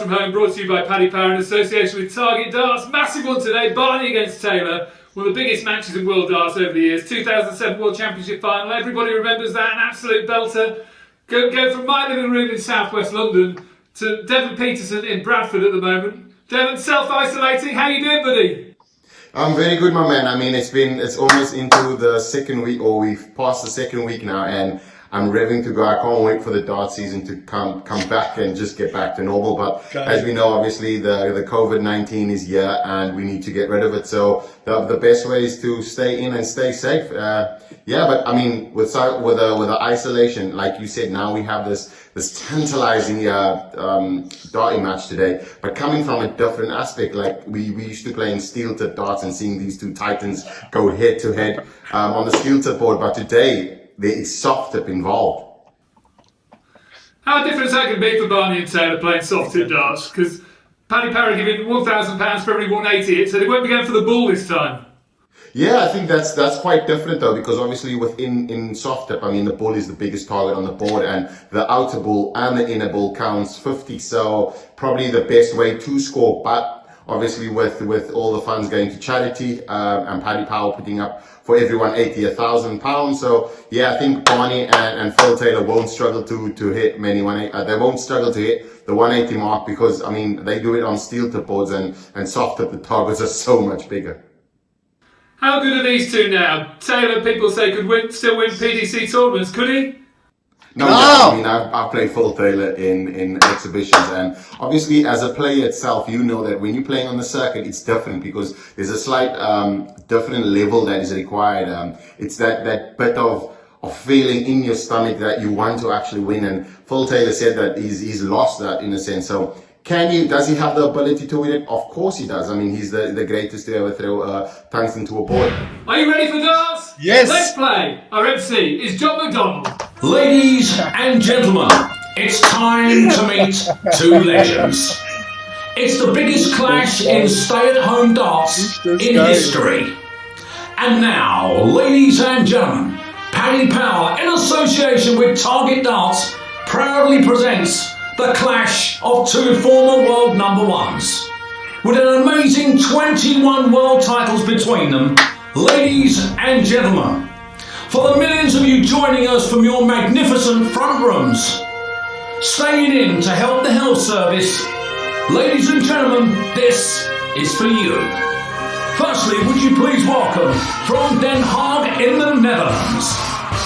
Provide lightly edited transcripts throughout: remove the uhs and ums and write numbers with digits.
from Home, brought to you by Paddy Power in association with Target Darts. Massive one today, Barney against Taylor. One of the biggest matches in World Darts over the years. 2007 World Championship final. Everybody remembers that, an absolute belter. Go from my living room in southwest London to Devon Peterson in Bradford at the moment. Devon, self-isolating. How you doing, buddy? I'm very good, my man. I mean, it's almost into the second week, or we've passed the second week now, and I'm revving to go. I can't wait for the dart season to come back and just get back to normal. But as we know, obviously the COVID-19 is here and we need to get rid of it. So the best way is to stay in and stay safe. But I mean, with the isolation, like you said, now we have this tantalizing darting match today. But coming from a different aspect, like we used to play in steel tip darts and seeing these two titans go head to head on the steel tip board. But today, there is soft tip involved. How different is that going to be for Barney and Taylor playing soft tip darts? Because Paddy Power giving £1,000 for every 180 hit, so they won't be going for the ball this time. Yeah, I think that's quite different though, because obviously in soft tip, I mean, the bull is the biggest target on the board, and the outer bull and the inner bull counts 50. So probably the best way to score, but obviously with all the funds going to charity, and Paddy Power putting up for everyone £1,000. So yeah, I think Barney and Phil Taylor won't struggle to hit many they won't struggle to hit the 180 mark, because I mean they do it on steel tip boards, and soft tip the targets are so much bigger. How good are these two now? Taylor, people say, still win PDC tournaments. Could he? No. I mean, I've played Phil Taylor in exhibitions, and obviously as a player itself, you know that when you're playing on the circuit, it's different because there's a slight different level that is required. It's that bit of feeling in your stomach that you want to actually win, and Phil Taylor said that he's lost that in a sense. So does he have the ability to win it? Of course he does. I mean, he's the greatest to ever throw tungsten to a board. Are you ready for darts? Yes. Let's play. Our MC is John McDonald. Ladies and gentlemen, it's time to meet two legends. It's the biggest clash in stay-at-home darts in history. And now, ladies and gentlemen, Paddy Power, in association with Target Darts, proudly presents the clash of two former world number ones. With an amazing 21 world titles between them, ladies and gentlemen, for the millions of you joining us from your magnificent front rooms, staying in to help the health service, ladies and gentlemen, this is for you. Firstly, would you please welcome from Den Haag in the Netherlands,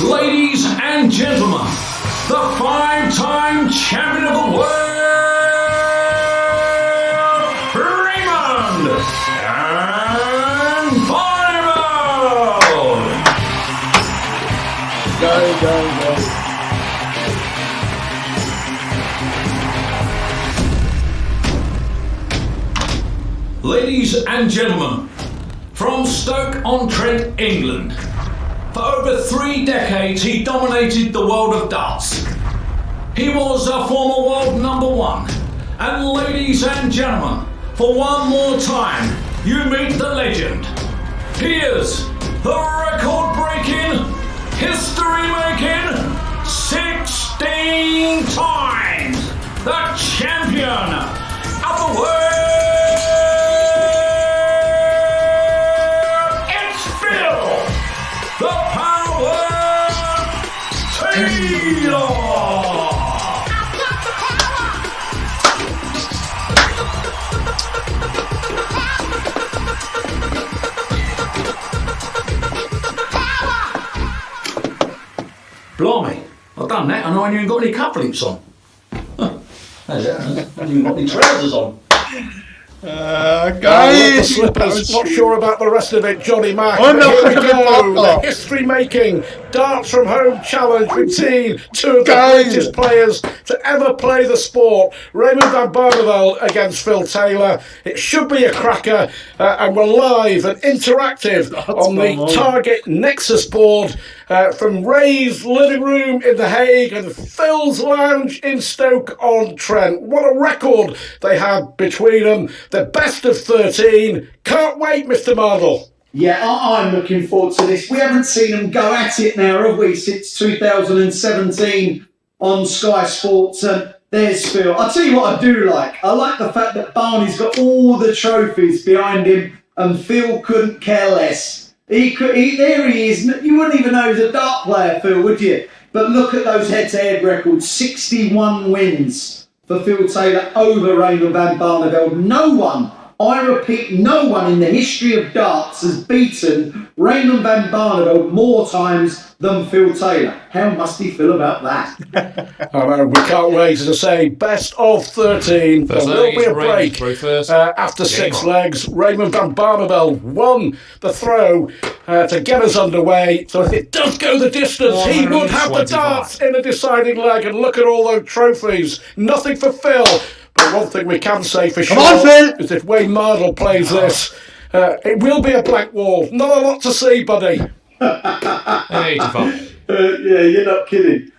ladies and gentlemen, the 5-time champion of the world, Raymond and Barney. Go. Ladies and gentlemen, from Stoke-on-Trent, England, for over 3 decades he dominated the world of darts. He was a former world number one. And ladies and gentlemen, for one more time, you meet the legend. He is the record-breaking, history-making, 16 times the champion of the world. It's Phil, the Power Taylor. Blimey, I've done that and I ain't even got any cufflinks on. How's that? I haven't even got any trousers on. Guys, Slippers. Not sure about the rest of it, Johnny Mac. Oh, no, Here we go. no. The history-making Darts from Home Challenge routine. Two of the Guys. greatest players to ever play the sport. Raymond van Barneveld against Phil Taylor. It should be a cracker, and we're live and interactive on the Target Nexus board from Ray's living room in The Hague and Phil's lounge in Stoke-on-Trent. What a record they had between them. The best of 13. Can't wait, Mr. Mardle. Yeah, I'm looking forward to this. We haven't seen them go at it now, have we, since 2017 on Sky Sports. There's Phil. I'll tell you what I do like. I like the fact that Barney's got all the trophies behind him and Phil couldn't care less. There he is. You wouldn't even know he's a dart player, Phil, would you? But look at those head-to-head records. 61 wins for Phil Taylor over Raymond van Barneveld. No one, I repeat, no one in the history of darts has beaten Raymond van Barneveld more times than Phil Taylor. How must he feel about that? I know, we can't wait. As I say, best of 13. There will be a break after 6 legs. Raymond van Barneveld won the throw to get us underway. So if it does go the distance, he would have the darts in a deciding leg. And look at all those trophies. Nothing for Phil. But one thing we can say for sure is if Wayne Mardle plays this, it will be a blank wall. Not a lot to see, buddy. 85. Yeah, you're not kidding.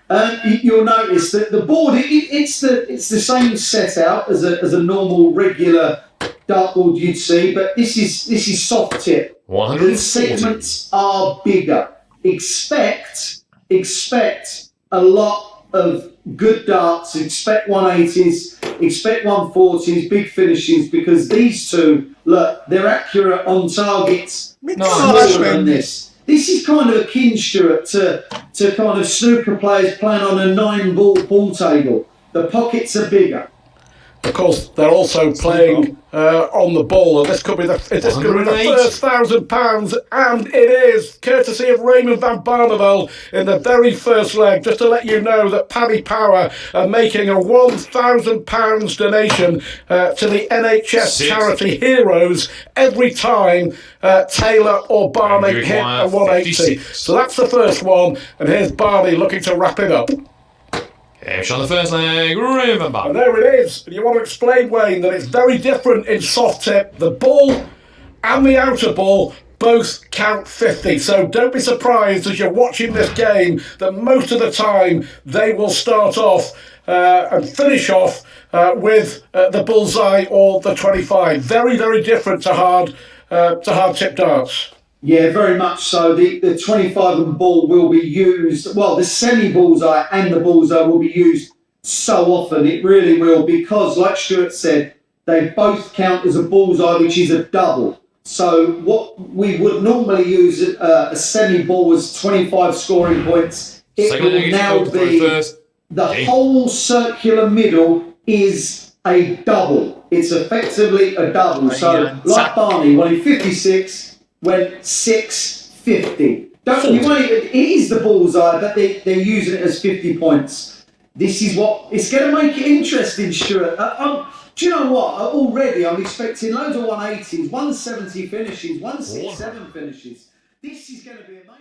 You'll notice that the board, it's the same setup as a normal regular dartboard you'd see, but this is soft tip. 140. The segments are bigger. Expect a lot of good darts. Expect 180s. Expect 140s. Big finishes, because these two, look, they're accurate on targets. Smaller than this. This is kind of akin, Stuart, to kind of snooker players playing on a 9-ball pool table. The pockets are bigger. Of course, they're also playing on the ball, and this could be the first £1,000, and it is courtesy of Raymond van Barneveld in the very first leg. Just to let you know that Paddy Power are making a £1,000 donation to the NHS charity Heroes every time Taylor or Barney hit a 180. So that's the first one, and here's Barney looking to wrap it up. Cash on the first leg, remember. And there it is. And you want to explain, Wayne, that it's very different in soft tip. The ball and the outer ball both count 50. So don't be surprised as you're watching this game that most of the time they will start off and finish off with the bullseye or the 25. Very, very different to hard tip darts. Yeah, very much so. The 25 and ball will be used, well, the semi-bullseye and the bullseye will be used so often. It really will, because, like Stuart said, they both count as a bullseye, which is a double. So what we would normally use a semi-ball as 25 scoring points, it will now be the whole circular middle is a double. It's effectively a double. So, like Barney, wanting 56, went 650. It is the bullseye, but they're using it as 50 points. This is what it's going to make it interesting, Stuart. Do you know what? Already I'm expecting loads of 180s, 170 finishes, 167 finishes. This is going to be amazing.